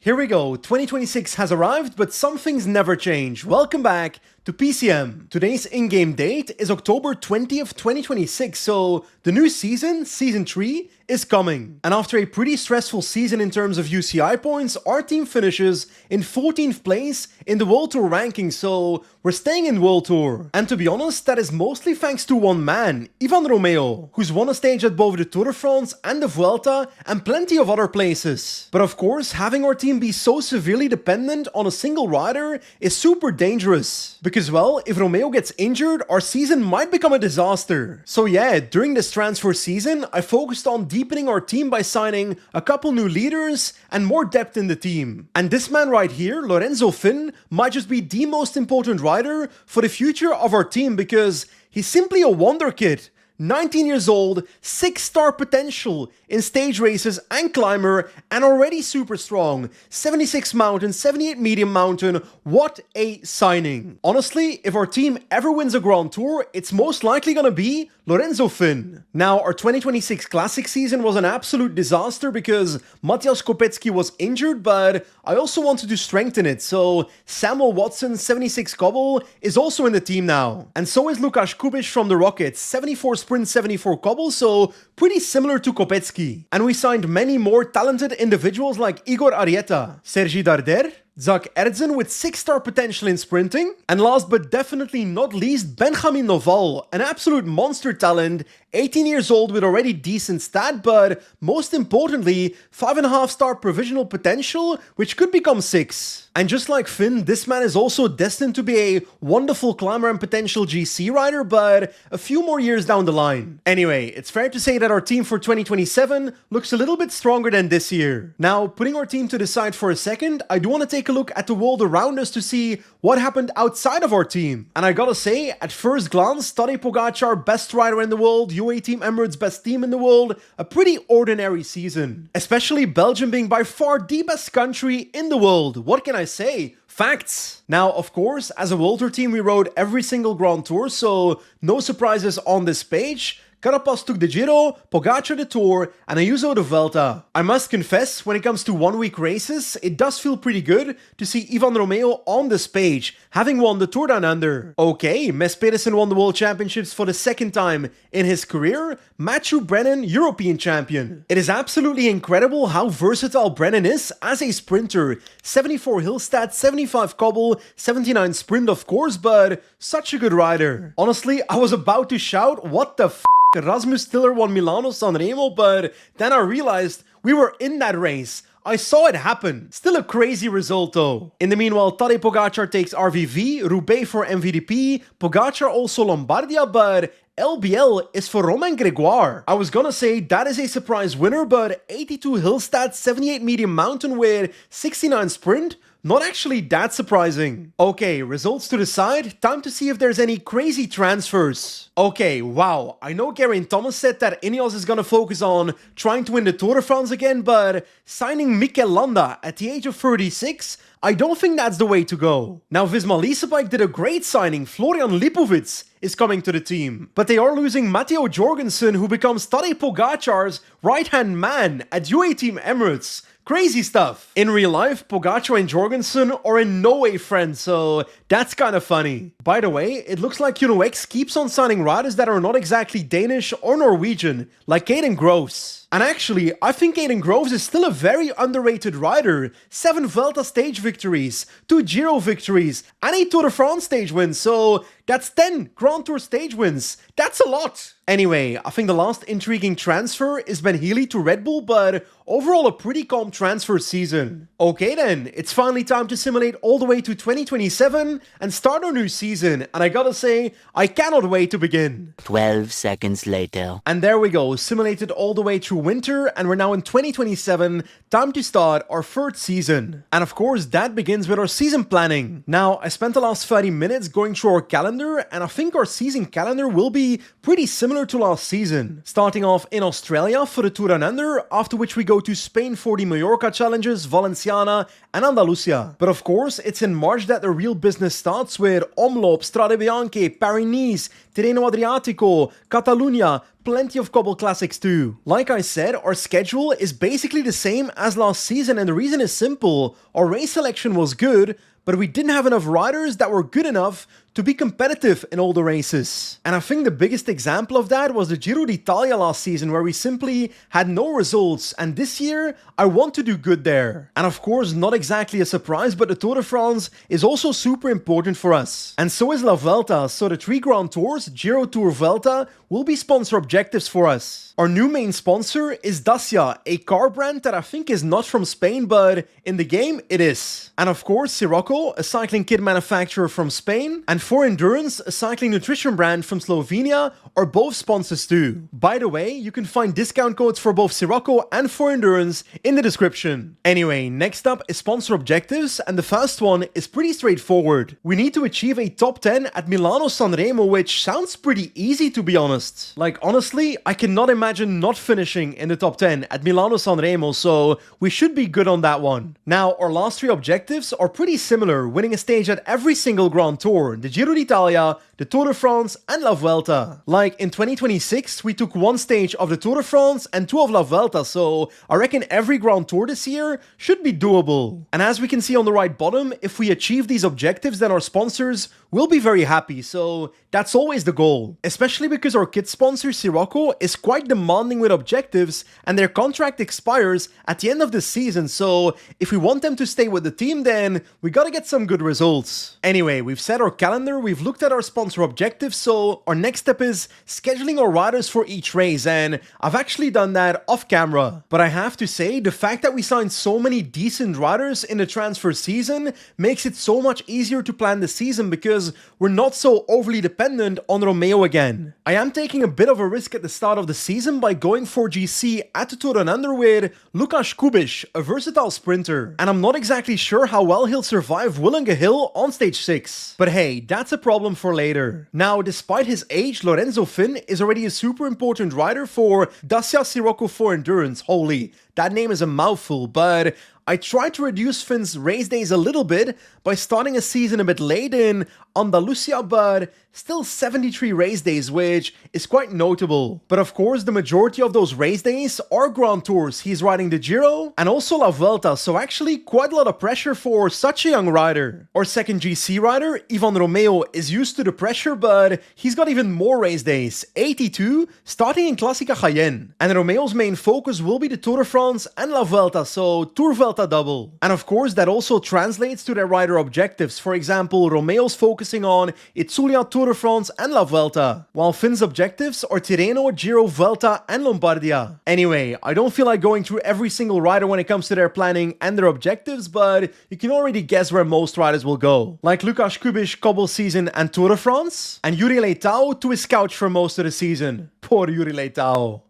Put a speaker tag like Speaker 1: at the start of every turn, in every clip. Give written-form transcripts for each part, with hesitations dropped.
Speaker 1: Here we go, 2026 has arrived, but some things never change. Welcome back to PCM. Today's in-game date is October 20th, 2026, so the new season, Season 3, is coming. And after a pretty stressful season in terms of UCI points, our team finishes in 14th place in the World Tour ranking, so we're staying in World Tour. And to be honest, that is mostly thanks to one man, Ivan Romeo, who's won a stage at both the Tour de France and the Vuelta, and plenty of other places. But of course, having our team be so severely dependent on a single rider is super dangerous. Because well, if Romeo gets injured, our season might become a disaster. So yeah, during this transfer season, I focused on deepening our team by signing a couple new leaders and more depth in the team. And this man right here, Lorenzo Finn, might just be the most important rider for the future of our team because he's simply a wonder kid. 19 years old, 6-star potential in stage races and climber, and already super strong. 76 mountain, 78 medium mountain, what a signing. Honestly, if our team ever wins a Grand Tour, it's most likely gonna be Lorenzo Finn. Now, our 2026 Classic season was an absolute disaster because Mateusz Kopecky was injured, but I also wanted to strengthen it, so Samuel Watson, 76 cobble, is also in the team now. And so is Lukáš Kubiš from the Rockets, 74 sprint, 74 cobble, so pretty similar to Kopecky. And we signed many more talented individuals like Igor Arieta, Sergi Darder, Zach Ertzen with 6-star potential in sprinting, and last but definitely not least, Benjamin Noval, an absolute monster talent, 18 years old with already decent stat, but most importantly, 5.5-star provisional potential, which could become 6. And just like Finn, this man is also destined to be a wonderful climber and potential GC rider, but a few more years down the line. Anyway, it's fair to say that our team for 2027 looks a little bit stronger than this year. Now, putting our team to the side for a second, I do want to take a look at the world around us to see what happened outside of our team. And I gotta say, at first glance, Tadej Pogačar, best rider in the world, UAE Team Emirates best team in the world, a pretty ordinary season. Especially Belgium being by far the best country in the world. What can I say? Facts! Now, of course, as a World Tour team, we rode every single Grand Tour, so no surprises on this page. Carapaz took the Giro, Pogačar the Tour, and Ayuso the Vuelta. I must confess, when it comes to one-week races, it does feel pretty good to see Ivan Romeo on this page, having won the Tour Down Under. Okay, Mess Pedersen won the World Championships for the second time in his career, Matthew Brennan, European champion. It is absolutely incredible how versatile Brennan is as a sprinter. 74 hill stat, 75 cobble, 79 sprint of course, but such a good rider. Honestly, I was about to shout, what the f***? Rasmus Tiller won Milano Sanremo, but then I realized we were in that race. I saw it happen. Still a crazy result though. In the meanwhile, Tadej Pogačar takes RVV, Roubaix for MVDP, Pogačar also Lombardia, but LBL is for Romain Grégoire. I was gonna say that is a surprise winner, but 82 hill stats, 78 medium mountain with 69 sprint, not actually that surprising. Okay, results to the side, time to see if there's any crazy transfers. Okay, wow, I know Geraint Thomas said that Ineos is gonna focus on trying to win the Tour de France again, but signing Mikel Landa at the age of 36, I don't think that's the way to go. Now, Visma Leasebike did a great signing. Florian Lipovic is coming to the team. But they are losing Matteo Jorgensen, who becomes Tadej Pogačar's right-hand man at UAE Team Emirates. Crazy stuff. In real life, Pogačar and Jorgensen are in no way friends, so that's kind of funny. By the way, it looks like UNOX keeps on signing riders that are not exactly Danish or Norwegian, like Caden Groves. And actually, I think Caden Groves is still a very underrated rider. 7 Vuelta stage victories, 2 Giro victories, and a Tour de France stage win, so that's 10 Grand Tour stage wins. That's a lot. Anyway, I think the last intriguing transfer is Ben Healy to Red Bull, but overall a pretty calm transfer season. Okay then, it's finally time to simulate all the way to 2027 and start our new season, and I gotta say, I cannot wait to begin.
Speaker 2: 12 seconds later.
Speaker 1: And there we go, simulated all the way through winter, and we're now in 2027, time to start our third season. And of course, that begins with our season planning. Now, I spent the last 30 minutes going through our calendar, and I think our season calendar will be pretty similar to last season. Starting off in Australia for the Tour Down Under, after which we go to Spain for the Mallorca Challenges, Valenciana, and Andalusia. But of course, it's in March that the real business starts with Omloop, Strade Bianche, Paris-Nice, Tirreno Adriatico, Catalunya, plenty of Cobble Classics too. Like I said, our schedule is basically the same as last season, and the reason is simple. Our race selection was good, but we didn't have enough riders that were good enough to be competitive in all the races. And I think the biggest example of that was the Giro d'Italia last season, where we simply had no results, and this year I want to do good there. And of course, not exactly a surprise, but the Tour de France is also super important for us. And so is La Vuelta, so the 3 Grand Tours, Giro, Tour, Vuelta, will be sponsor objectives for us. Our new main sponsor is Dacia, a car brand that I think is not from Spain, but in the game it is. And of course, Sirocco, a cycling kit manufacturer from Spain, and For Endurance, a cycling nutrition brand from Slovenia, are both sponsors too. By the way, you can find discount codes for both Sirocco and For Endurance in the description. Anyway, next up is sponsor objectives, and the first one is pretty straightforward. We need to achieve a top 10 at Milano-Sanremo, which sounds pretty easy to be honest. Like honestly, I cannot imagine not finishing in the top 10 at Milano-Sanremo, so we should be good on that one. Now, our last 3 objectives are pretty similar, winning a stage at every single Grand Tour, the Giro d'Italia, the Tour de France, and La Vuelta. Like in 2026, we took 1 stage of the Tour de France and 2 of La Vuelta, so I reckon every Grand Tour this year should be doable. And as we can see on the right bottom, if we achieve these objectives, then our sponsors will be very happy, so that's always the goal. Especially because our kit sponsor Sirocco is quite demanding with objectives, and their contract expires at the end of the season, so if we want them to stay with the team, then we gotta get some good results. Anyway, we've set our calendar, we've looked at our sponsor objectives, so our next step is scheduling our riders for each race, and I've actually done that off camera. But I have to say, the fact that we signed so many decent riders in the transfer season makes it so much easier to plan the season, because we're not so overly dependent on Romeo again. I am taking a bit of a risk at the start of the season by going for GC at the Tour Down Under with Lukáš Kubíš, a versatile sprinter, and I'm not exactly sure how well he'll survive Willunga Hill on stage 6. But hey, that's a problem for later. Now, despite his age, Lorenzo Finn is already a super important rider for Dacia Sirocco For Endurance. Holy, that name is a mouthful, but I tried to reduce Finn's race days a little bit by starting a season a bit late in Andalusia, but still 73 race days, which is quite notable. But of course, the majority of those race days are Grand Tours. He's riding the Giro and also La Vuelta, so actually quite a lot of pressure for such a young rider. Our second GC rider, Ivan Romeo, is used to the pressure, but he's got even more race days, 82, starting in Classica Jaén. And Romeo's main focus will be the Tour de France and La Vuelta, so Tour Vuelta double. And of course, that also translates to their rider objectives. For example, Romeo's focusing on Itzulia, Tour de France and La Vuelta, while Finn's objectives are Tirreno, Giro, Vuelta and Lombardia. Anyway, I don't feel like going through every single rider when it comes to their planning and their objectives, but you can already guess where most riders will go. Like Lukáš Kubíš, Cobble season and Tour de France, and Juri Leitao to his couch for most of the season. Poor Juri Leitao.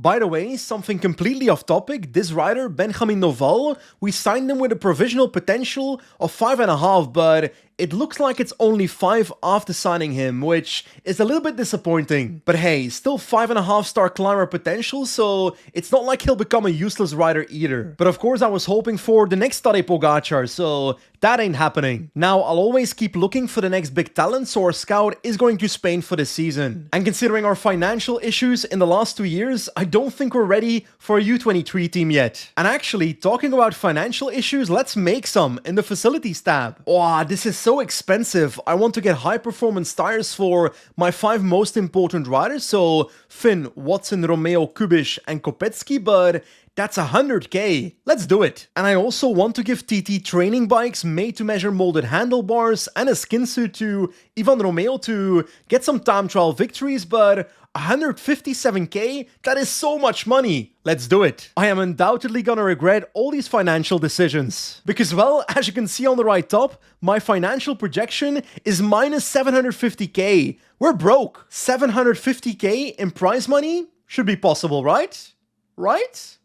Speaker 1: By the way, something completely off topic, this rider, Benjamin Noval, we signed him with a provisional potential of 5.5, but it looks like it's only 5 after signing him, which is a little bit disappointing. But hey, still 5.5-star climber potential, so it's not like he'll become a useless rider either. But of course I was hoping for the next Tadej Pogačar, so that ain't happening. Now, I'll always keep looking for the next big talent, so our scout is going to Spain for the season. And considering our financial issues in the last 2 years, I don't think we're ready for a U23 team yet. And actually, talking about financial issues, let's make some in the facilities tab. Wow, this is so expensive. I want to get high performance tires for my 5 most important riders, so Finn, Watson, Romeo, Kubíš and Kopecky, but that's 100k. Let's do it. And I also want to give TT training bikes made to measure molded handlebars and a skin suit to Ivan Romeo to get some time trial victories, but 157k? That is so much money. Let's do it. I am undoubtedly gonna regret all these financial decisions. Because, well, as you can see on the right top, my financial projection is minus 750k. We're broke. 750k in prize money? Should be possible, right? Right?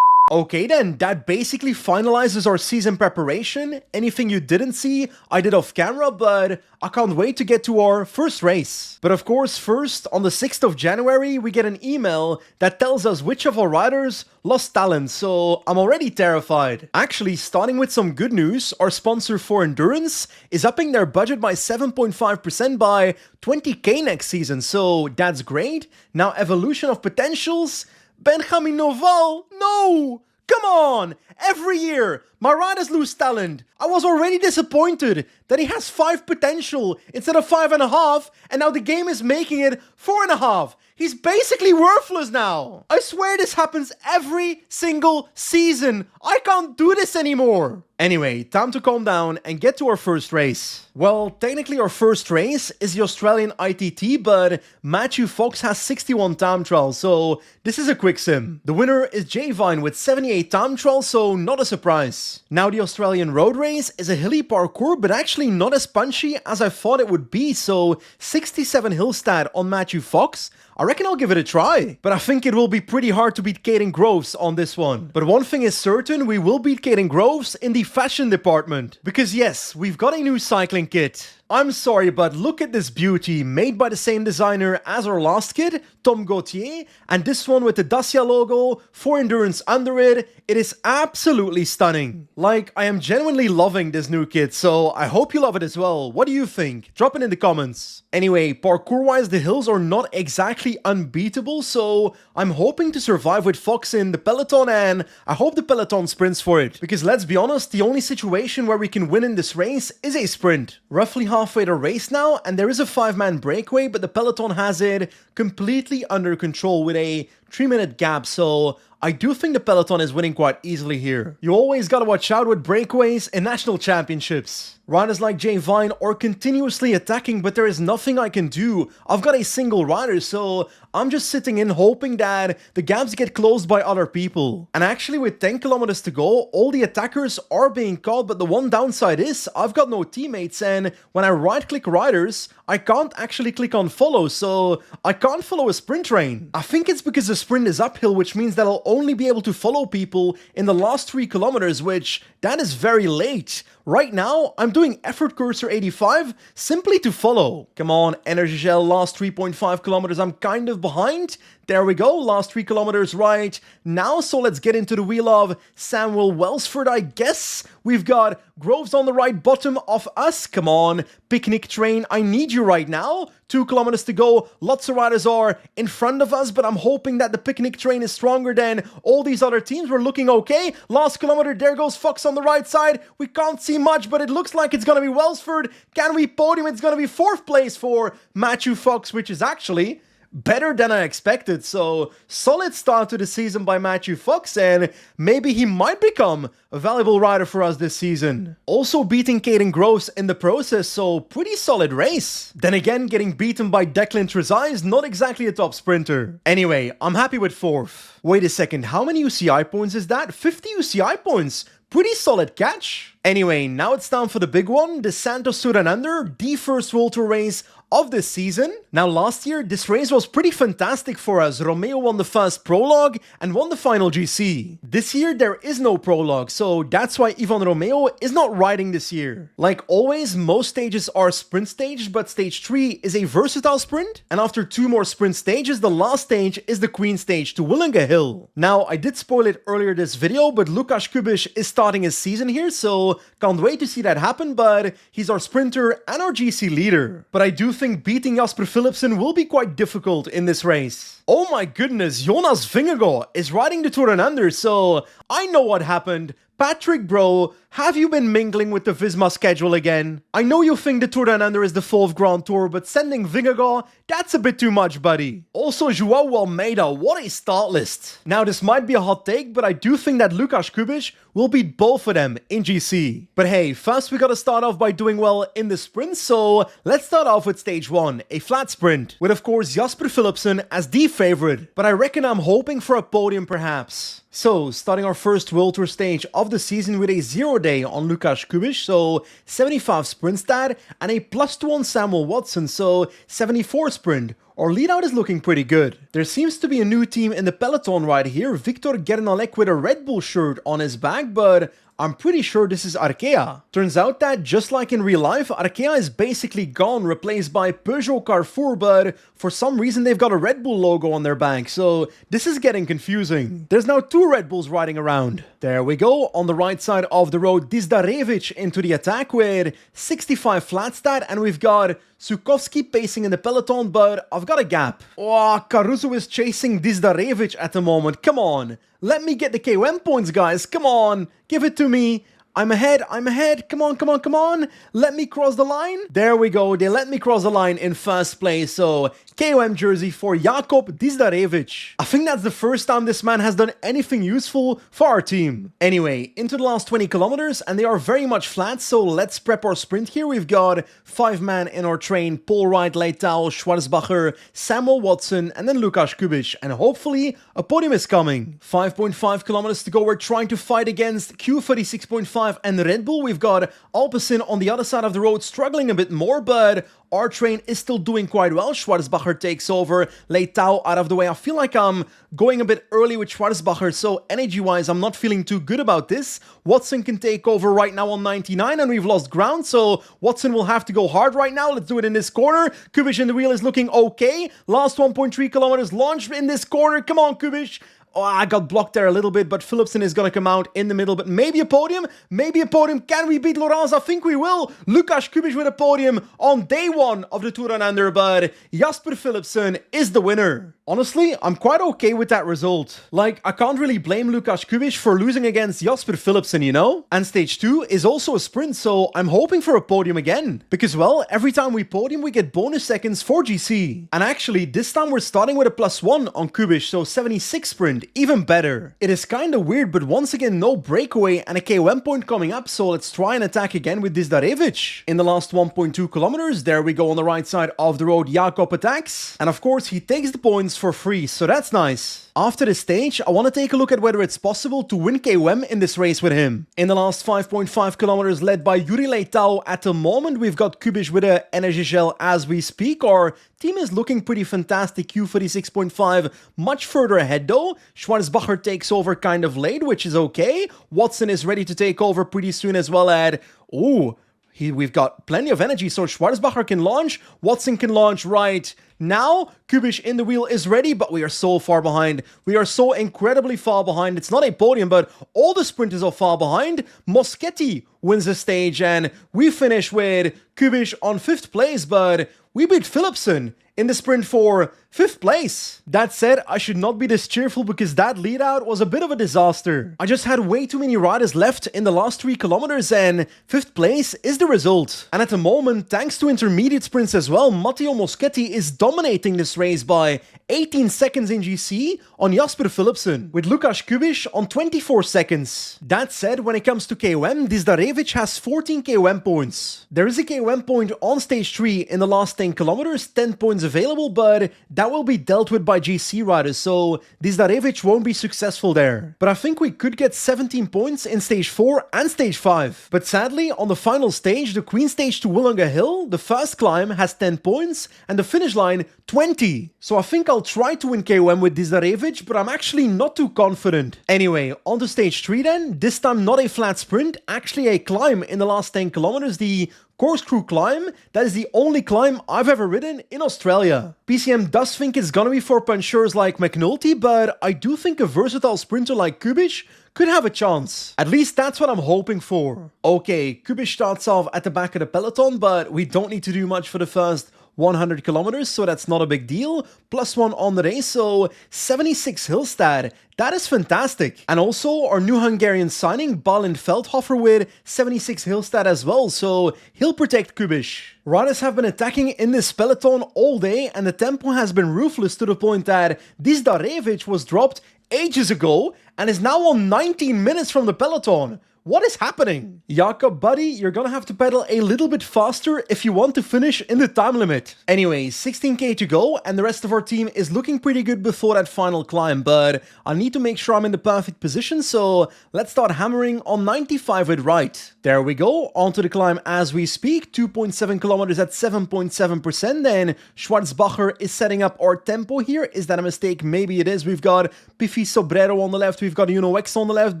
Speaker 1: Okay then, that basically finalizes our season preparation. Anything you didn't see, I did off camera, but I can't wait to get to our first race. But of course, first, on the 6th of January, we get an email that tells us which of our riders lost talent, so I'm already terrified. Actually, starting with some good news, our sponsor for Endurance is upping their budget by 7.5% by 20k next season, so that's great. Now, evolution of potentials... Benjamin Noval, no! Come on! Every year, my riders lose talent. I was already disappointed that he has 5 potential instead of 5.5, and now the game is making it 4.5. He's basically worthless now. I swear this happens every single season. I can't do this anymore. Anyway, time to calm down and get to our first race. Well, technically our first race is the Australian ITT, but Matthew Fox has 61 time trials, so this is a quick sim. The winner is Jay Vine with 78 time trials, so not a surprise. Now the Australian road race is a hilly parkour, but actually not as punchy as I thought it would be, so 67 hill stat on Matthew Fox. I reckon I'll give it a try, but I think it will be pretty hard to beat Caden Groves on this one. But one thing is certain, we will beat Caden Groves in the fashion department. Because yes, we've got a new cycling kit. I'm sorry, but look at this beauty, made by the same designer as our last kit, Tom Gauthier, and this one with the Dacia logo, for Endurance under it. It is absolutely stunning. Like, I am genuinely loving this new kit, so I hope you love it as well. What do you think? Drop it in the comments. Anyway, parkour-wise, the hills are not exactly unbeatable, so I'm hoping to survive with Fox in the peloton, and I hope the peloton sprints for it. Because let's be honest, the only situation where we can win in this race is a sprint. Roughly halfway the race now, and there is a 5-man breakaway, but the peloton has it completely under control with a 3-minute gap, so I do think the peloton is winning quite easily here. You always gotta watch out with breakaways in national championships. Riders like Jay Vine are continuously attacking, but there is nothing I can do. I've got a single rider, so I'm just sitting in hoping that the gaps get closed by other people. And actually with 10 kilometers to go, all the attackers are being caught, but the one downside is I've got no teammates, and when I right-click riders, I can't actually click on follow, so I can't follow a sprint train. I think it's because the sprint is uphill, which means that I'll only be able to follow people in the last 3 kilometers, which that is very late. Right now, I'm doing effort cursor 85 simply to follow. Come on, Energy Gel, last 3.5 kilometers, I'm kind of behind. There we go, last 3 kilometers right now, so let's get into the wheel of Samuel Welsford, I guess. We've got Groves on the right bottom of us. Come on, picnic train, I need you right now. 2 kilometers to go, lots of riders are in front of us, but I'm hoping that the picnic train is stronger than all these other teams. We're looking okay. Last kilometer, there goes Fox on the right side. We can't see much, but it looks like it's gonna be Welsford. Can we podium? It's gonna be 4th place for Matthew Fox, which is actually better than I expected, so solid start to the season by Matthew Fox, and maybe he might become a valuable rider for us this season. Also beating Caden Groves in the process, so pretty solid race. Then again, getting beaten by Declan Trezai is not exactly a top sprinter. Anyway, I'm happy with 4th. Wait a second, how many UCI points is that? 50 UCI points. Pretty solid catch. Anyway, now it's time for the big one, the Santos Tour Down Under, the first World Tour race of this season. Now last year, this race was pretty fantastic for us. Romeo won the first prologue and won the final GC. This year, there is no prologue, so that's why Ivan Romeo is not riding this year. Like always, most stages are sprint stages, but stage 3 is a versatile sprint, and after 2 more sprint stages, the last stage is the Queen stage to Willinga Hill. Now, I did spoil it earlier this video, but Lukas Kubiš is starting his season here, so can't wait to see that happen, but he's our sprinter and our GC leader. But I do think beating Jasper Philipsen will be quite difficult in this race. Oh my goodness, Jonas Vingegaard is riding the Tour Down Under, so I know what happened. Patrick, bro, have you been mingling with the Visma schedule again? I know you think the Tour Down Under is the 4th Grand Tour, but sending Vingegaard, that's a bit too much, buddy. Also, Joao Almeida, what a start list. Now, this might be a hot take, but I do think that Lukas Kubiš will beat both of them in GC. But hey, first we gotta start off by doing well in the sprint, so let's start off with stage 1, a flat sprint, with of course Jasper Philipsen as the favorite, but I reckon I'm hoping for a podium perhaps. So, starting our first World Tour stage of the season with a 0 day on Lukasz Kubisz, so 75 sprint stat, and a +2 on Samuel Watson, so 74 sprint. Our lead out is looking pretty good. There seems to be a new team in the peloton right here, Victor Gernalek with a Red Bull shirt on his back, but I'm pretty sure this is Arkea. Turns out that, just like in real life, Arkea is basically gone, replaced by Peugeot Carrefour, but for some reason they've got a Red Bull logo on their back, so this is getting confusing. There's now 2 Red Bulls riding around. There we go, on the right side of the road, Dizdarevic into the attack with 65 flat stat, and we've got Sukovski pacing in the peloton, but I've got a gap. Oh, Caruso is chasing Dizdarevic at the moment, come on. Let me get the KOM points, guys, come on. Give it to me. I'm ahead, come on, come on, come on, let me cross the line. There we go, they let me cross the line in first place, so KOM jersey for Jakub Dizdarevic. I think that's the first time this man has done anything useful for our team. Anyway, into the last 20 kilometers, and they are very much flat, so let's prep our sprint here. We've got 5 men in our train, Paul Wright, Leitao, Schwarzbacher, Samuel Watson, and then Lukasz Kubic, and hopefully a podium is coming. 5.5 kilometers to go, we're trying to fight against Q36.5 and Red Bull. We've got Alpecin on the other side of the road struggling a bit more, but our train is still doing quite well. Schwarzbacher takes over, Leitao out of the way. I feel like I'm going a bit early with Schwarzbacher, so energy-wise I'm not feeling too good about this. Watson can take over right now on 99, and we've lost ground, so Watson will have to go hard right now. Let's do it in this corner. Kubic in the wheel is looking okay. Last 1.3 kilometers launched in this corner. Come on, Kubic. Oh, I got blocked there a little bit, but Philipsen is going to come out in the middle, but maybe a podium, maybe a podium. Can we beat Laurens? I think we will. Lukasz Kubic with a podium on day 1 of the Tour Down Under, but Jasper Philipsen is the winner. Honestly, I'm quite okay with that result. Like, I can't really blame Lukasz Kubic for losing against Jasper Philipsen, you know? And stage 2 is also a sprint, so I'm hoping for a podium again. Because, well, every time we podium, we get bonus seconds for GC. And actually, this time we're starting with a +1 on Kubic, so 76 sprint. Even better. It is kinda weird, but once again no breakaway and a KOM point coming up, so let's try and attack again with Dizdarevic. In the last 1.2 kilometers, there we go on the right side of the road, Jakob attacks, and of course he takes the points for free, so that's nice. After this stage, I want to take a look at whether it's possible to win KOM in this race with him. In the last 5.5 kilometers led by Yuri Leitao, at the moment we've got Kubic with a energy gel as we speak. Our team is looking pretty fantastic, Q36.5 much further ahead though. Schwarzbacher takes over kind of late, which is okay. Watson is ready to take over pretty soon as well at... Ooh, we've got plenty of energy, so Schwarzbacher can launch, Watson can launch right now. Kubic in the wheel is ready, but we are so far behind. We are so incredibly far behind. It's not a podium, but all the sprinters are far behind. Moschetti wins the stage, and we finish with Kubic on 5th place, but we beat Philipsen in the sprint for 5th place. That said, I should not be this cheerful because that lead out was a bit of a disaster. I just had way too many riders left in the last 3 kilometers, and 5th place is the result. And at the moment, thanks to intermediate sprints as well, Matteo Moschetti is dominating this race by 18 seconds in GC on Jasper Philipsen, with Lukasz Kubic on 24 seconds. That said, when it comes to KOM, Dizdarevic has 14 KOM points. There is a KOM point on stage 3 in the last 10 kilometers, 10 points available, but that will be dealt with by GC riders, so Dizdarevic won't be successful there. But I think we could get 17 points in stage 4 and stage 5. But sadly, on the final stage, the Queen Stage to Willunga Hill, the first climb has 10 points and the finish line 20. So I think I'll try to win KOM with Dizdarevic, but I'm actually not too confident. Anyway, on to stage 3 then. This time not a flat sprint, actually a climb in the last 10 kilometers, the corkscrew climb. That is the only climb I've ever ridden in Australia. PCM does think it's gonna be for punchers like McNulty, but I do think a versatile sprinter like Kubic could have a chance. At least that's what I'm hoping for. Okay, Kubic starts off at the back of the peloton, but we don't need to do much for the first 100 kilometers, so that's not a big deal. +1 on the race, so 76 hill stat. That is fantastic. And also our new Hungarian signing, Balint Feldhofer, with 76 hill stat as well, so he'll protect Kubic. Riders have been attacking in this peloton all day, and the tempo has been ruthless to the point that Dizdarevic was dropped ages ago and is now on 19 minutes from the peloton. What is happening? Jakob, buddy, you're gonna have to pedal a little bit faster if you want to finish in the time limit. Anyway, 16k to go, and the rest of our team is looking pretty good before that final climb, but I need to make sure I'm in the perfect position, so let's start hammering on 95 with right. There we go, onto the climb as we speak, 2.7 kilometers at 7.7%, then Schwarzbacher is setting up our tempo here. Is that a mistake? Maybe it is. We've got Piffy Sobrero on the left, we've got Uno X on the left,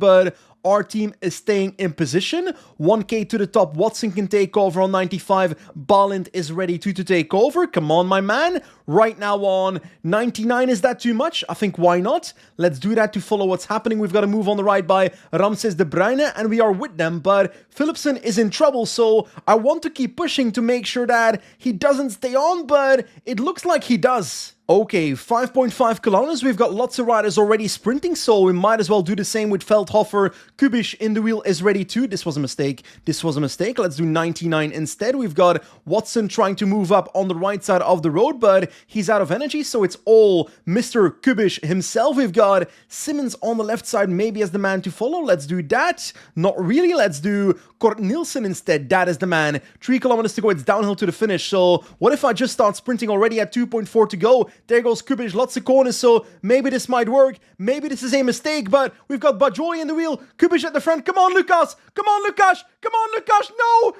Speaker 1: but our team is staying in position. 1k to the top, Watson can take over on 95. Balint is ready to take over. Come on, my man. Right now on 99, is that too much? I think why not? Let's do that to follow what's happening. We've got to move on the right by Ramses de Bruyne, and we are with them, but Philipsen is in trouble, so I want to keep pushing to make sure that he doesn't stay on, but it looks like he does. Okay, 5.5 kilometers. We've got lots of riders already sprinting, so we might as well do the same with Veldhofer. Kubish in the wheel is ready too. This was a mistake. Let's do 99 instead. We've got Watson trying to move up on the right side of the road, but he's out of energy, so it's all Mr. Kubish himself. We've got Simmons on the left side, maybe as the man to follow. Let's do that. Not really. Let's do Kort Nielsen instead. That is the man. 3 kilometers to go. It's downhill to the finish. So what if I just start sprinting already at 2.4 to go? There goes Kubish, lots of corners, so maybe this might work. Maybe this is a mistake, but we've got Bajoli in the wheel. Kubish at the front. Come on, Lucas. Come on, Lucas. Come on, Lucas. No!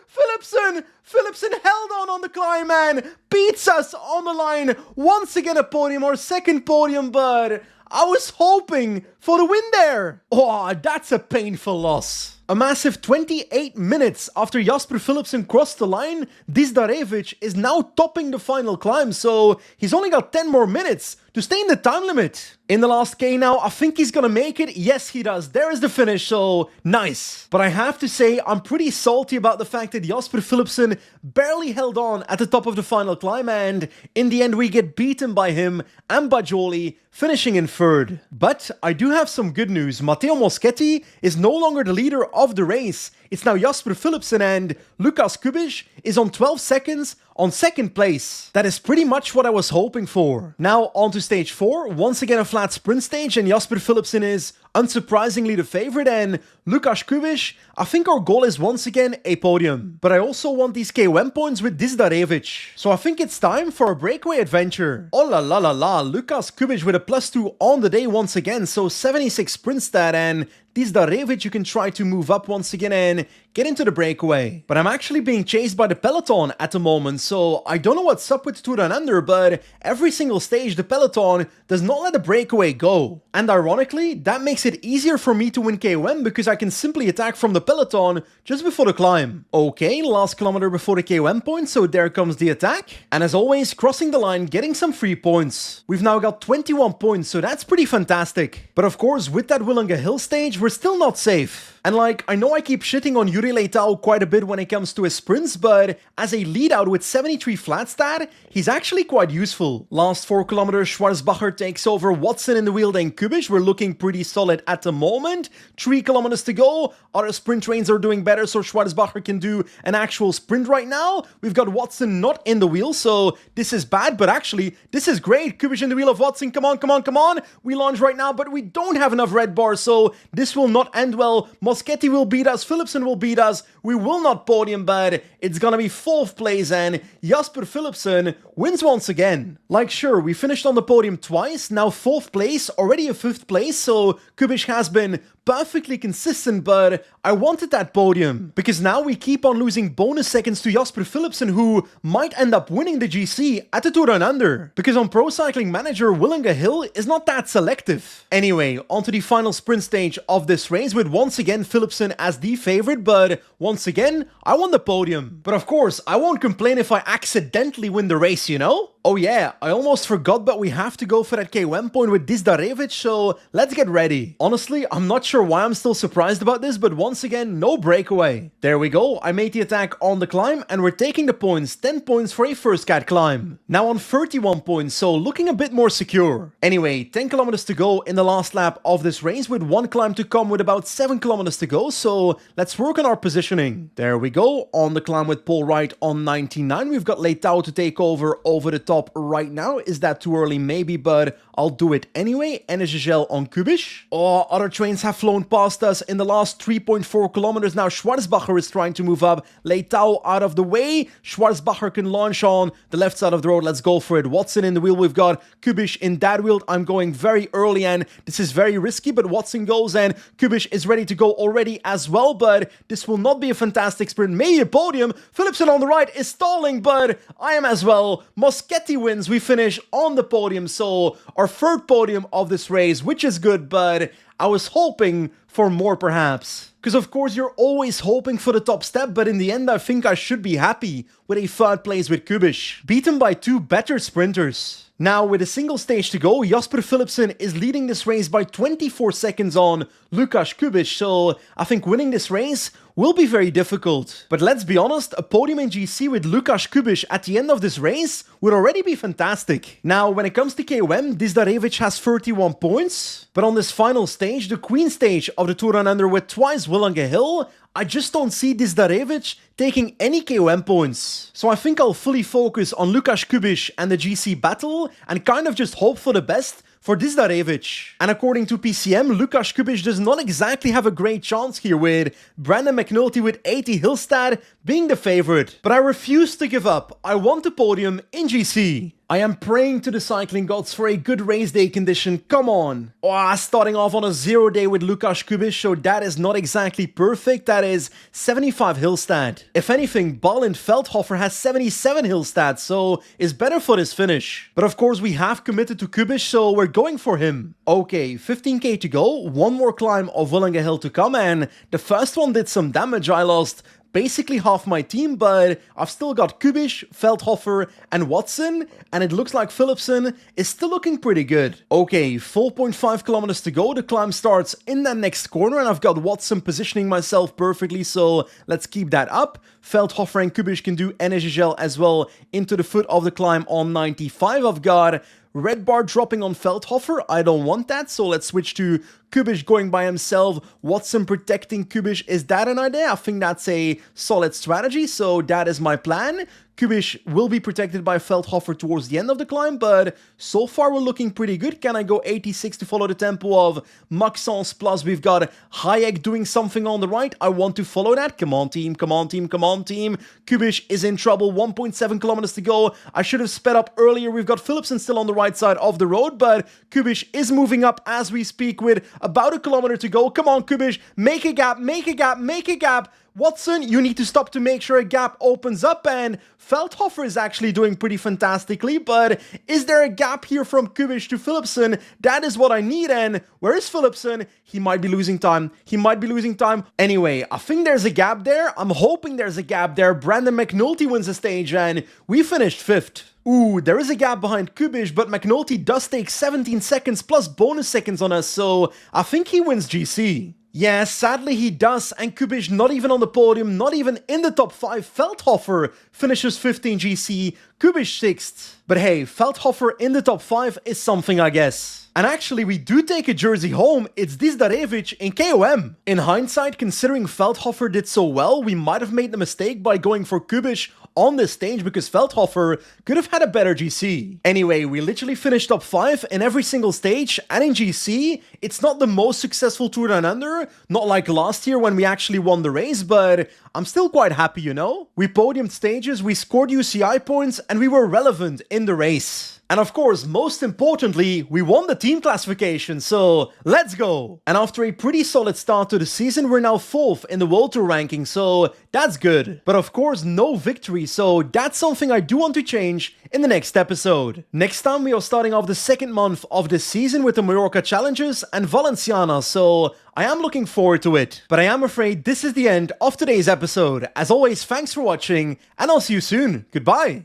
Speaker 1: Philipsen held on the climb, man. Beats us on the line. Once again a podium, our second podium, but I was hoping for the win there. Oh, that's a painful loss. A massive 28 minutes after Jasper Philipsen crossed the line, Dizdarevic is now topping the final climb, so he's only got 10 more minutes to stay in the time limit. In the last K now, I think he's gonna make it. Yes, he does. There is the finish, so nice. But I have to say, I'm pretty salty about the fact that Jasper Philipsen barely held on at the top of the final climb, and in the end we get beaten by him and Bajoli, finishing in third. But I do have some good news. Matteo Moschetti is no longer the leader of the race. It's now Jasper Philipsen, and Lucas Kubish is on 12 seconds on second place. That is pretty much what I was hoping for. Now on to stage 4, once again a flat sprint stage, and Jasper Philipsen is unsurprisingly the favorite, and Lucas Kubish, I think our goal is once again a podium. But I also want these KOM points with Dizdarevic. So I think it's time for a breakaway adventure. Oh la la la la, Lucas Kubish with a +2 on the day once again, so 76 sprint stat, and Dizdarevic you can try to move up once again and get into the breakaway. But I'm actually being chased by the peloton at the moment, so I don't know what's up with Tour Down Under, but every single stage the peloton does not let the breakaway go. And ironically, that makes it easier for me to win KOM because I can simply attack from the peloton just before the climb. Okay, last kilometer before the KOM point, so there comes the attack. And as always, crossing the line, getting some free points. We've now got 21 points, so that's pretty fantastic. But of course, with that Willunga Hill stage, we're still not safe. And like, I know I keep shitting on Yuri Leitao quite a bit when it comes to his sprints, but as a lead out with 73 flat stat, he's actually quite useful. Last 4 kilometers, Schwarzbacher takes over, Watson in the wheel, then Kubish. We're looking pretty solid at the moment. 3 kilometers to go. Other sprint trains are doing better, so Schwarzbacher can do an actual sprint right now. We've got Watson not in the wheel, so this is bad, but actually, this is great. Kubish in the wheel of Watson. Come on, come on, come on. We launch right now, but we don't have enough red bars, so this will not end well. Moschetti will beat us, Philipsen will beat us, we will not podium, but it's gonna be 4th place, and Jasper Philipsen wins once again. Like, sure, we finished on the podium twice, now 4th place, already a 5th place, so Kubish has been perfectly consistent, but I wanted that podium, because now we keep on losing bonus seconds to Jasper Philipsen, who might end up winning the GC at the Tour Down Under, because on Pro Cycling Manager, Willunga Hill is not that selective. Anyway, onto the final sprint stage of this race, with once again Philipsen as the favorite, but once again, I won the podium. But of course, I won't complain if I accidentally win the race, you know? Oh yeah, I almost forgot, but we have to go for that KOM point with Dizdarevic, so let's get ready. Honestly, I'm not sure why I'm still surprised about this, but once again, no breakaway. There we go, I made the attack on the climb, and we're taking the points, 10 points for a first cat climb. Now on 31 points, so looking a bit more secure. Anyway, 10 kilometers to go in the last lap of this race, with 1 climb to come with about 7 kilometers to go, so let's work on our positioning. There we go, on the climb with Paul Wright on 99, we've got Leitao to take over the top right now. Is that too early? Maybe, but I'll do it anyway. Energy Gel on Kubish. Oh, other trains have flown past us in the last 3.4 kilometers. Now Schwarzbacher is trying to move up. Leitao out of the way. Schwarzbacher can launch on the left side of the road. Let's go for it. Watson in the wheel. We've got Kubish in that wheel. I'm going very early and this is very risky, but Watson goes and Kubish is ready to go already as well, but this will not be a fantastic sprint. Maybe a podium. Philipsen on the right is stalling, but I am as well. Moschetti wins. We finish on the podium, so our third podium of this race, which is good, but I was hoping for more perhaps. Because of course you're always hoping for the top step, but in the end I think I should be happy with a third place with Kubish. Beaten by two better sprinters. Now, with a single stage to go, Jasper Philipsen is leading this race by 24 seconds on Lukas Kubish, so I think winning this race will be very difficult. But let's be honest, a podium in GC with Lukas Kubish at the end of this race would already be fantastic. Now, when it comes to KOM, Dizdarevic has 31 points, but on this final stage, the Queen stage of the Tour Down Under with twice Willunga Hill, I just don't see Dizdarevic taking any KOM points. So I think I'll fully focus on Lukas Kubish and the GC battle and kind of just hope for the best for Dizdarevic. And according to PCM, Lukas Kubish does not exactly have a great chance here, with Brandon McNulty with 80 Hillstad being the favorite. But I refuse to give up. I want the podium in GC. I am praying to the cycling gods for a good race day condition, come on. Oh, starting off on a 0 day with Lukas Kubish, so that is not exactly perfect. That is 75 Hillstad. If anything, Balint Veldhofer has 77 Hillstad, so is better for this finish. But of course we have committed to Kubish, so we're going for him. Okay, 15k to go, one more climb of Willunga Hill to come, and the first one did some damage. I lost basically half my team, but I've still got Kubish, Veldhofer, and Watson, and it looks like Philipsen is still looking pretty good. Okay, 4.5 kilometers to go. The climb starts in that next corner, and I've got Watson positioning myself perfectly, so let's keep that up. Veldhofer and Kubish can do Energy Gel as well into the foot of the climb on 95. I've got red bar dropping on Veldhofer. I don't want that, so let's switch to Kubish going by himself. Watson protecting Kubish. Is that an idea? I think that's a solid strategy, so that is my plan. Kubish will be protected by Veldhofer towards the end of the climb, but so far we're looking pretty good. Can I go 86 to follow the tempo of Maxence? Plus we've got Hayek doing something on the right. I want to follow that. Come on team, come on team, come on team. Kubish is in trouble. 1.7 kilometers to go. I should have sped up earlier. We've got Philipsen still on the right side of the road, but Kubish is moving up as we speak with about a kilometer to go. Come on Kubish, make a gap, make a gap, make a gap. Watson, you need to stop to make sure a gap opens up, and Veldhofer is actually doing pretty fantastically, but is there a gap here from Kubish to Philipsen? That is what I need, and where is Philipsen? He might be losing time. He might be losing time. Anyway, I think there's a gap there. I'm hoping there's a gap there. Brandon McNulty wins the stage, and we finished 5th. Ooh, there is a gap behind Kubish, but McNulty does take 17 seconds plus bonus seconds on us, so I think he wins GC. Yeah, sadly he does, and Kubish not even on the podium, not even in the top 5. Veldhofer finishes 15 GC, Kubish 6th. But hey, Veldhofer in the top 5 is something, I guess. And actually, we do take a jersey home. It's Dizdarevic in KOM. In hindsight, considering Veldhofer did so well, we might have made the mistake by going for Kubish on this stage, because Veldhofer could have had a better GC. Anyway, we literally finished top 5 in every single stage, and in GC, it's not the most successful Tour Down Under, not like last year when we actually won the race, but I'm still quite happy, you know? We podiumed stages, we scored UCI points, and we were relevant in the race. And of course, most importantly, we won the team classification, so let's go! And after a pretty solid start to the season, we're now 4th in the World Tour ranking, so that's good. But of course, no victory, so that's something I do want to change in the next episode. Next time, we are starting off the 2nd month of the season with the Mallorca Challenges and Valenciana, so I am looking forward to it. But I am afraid this is the end of today's episode. As always, thanks for watching, and I'll see you soon. Goodbye!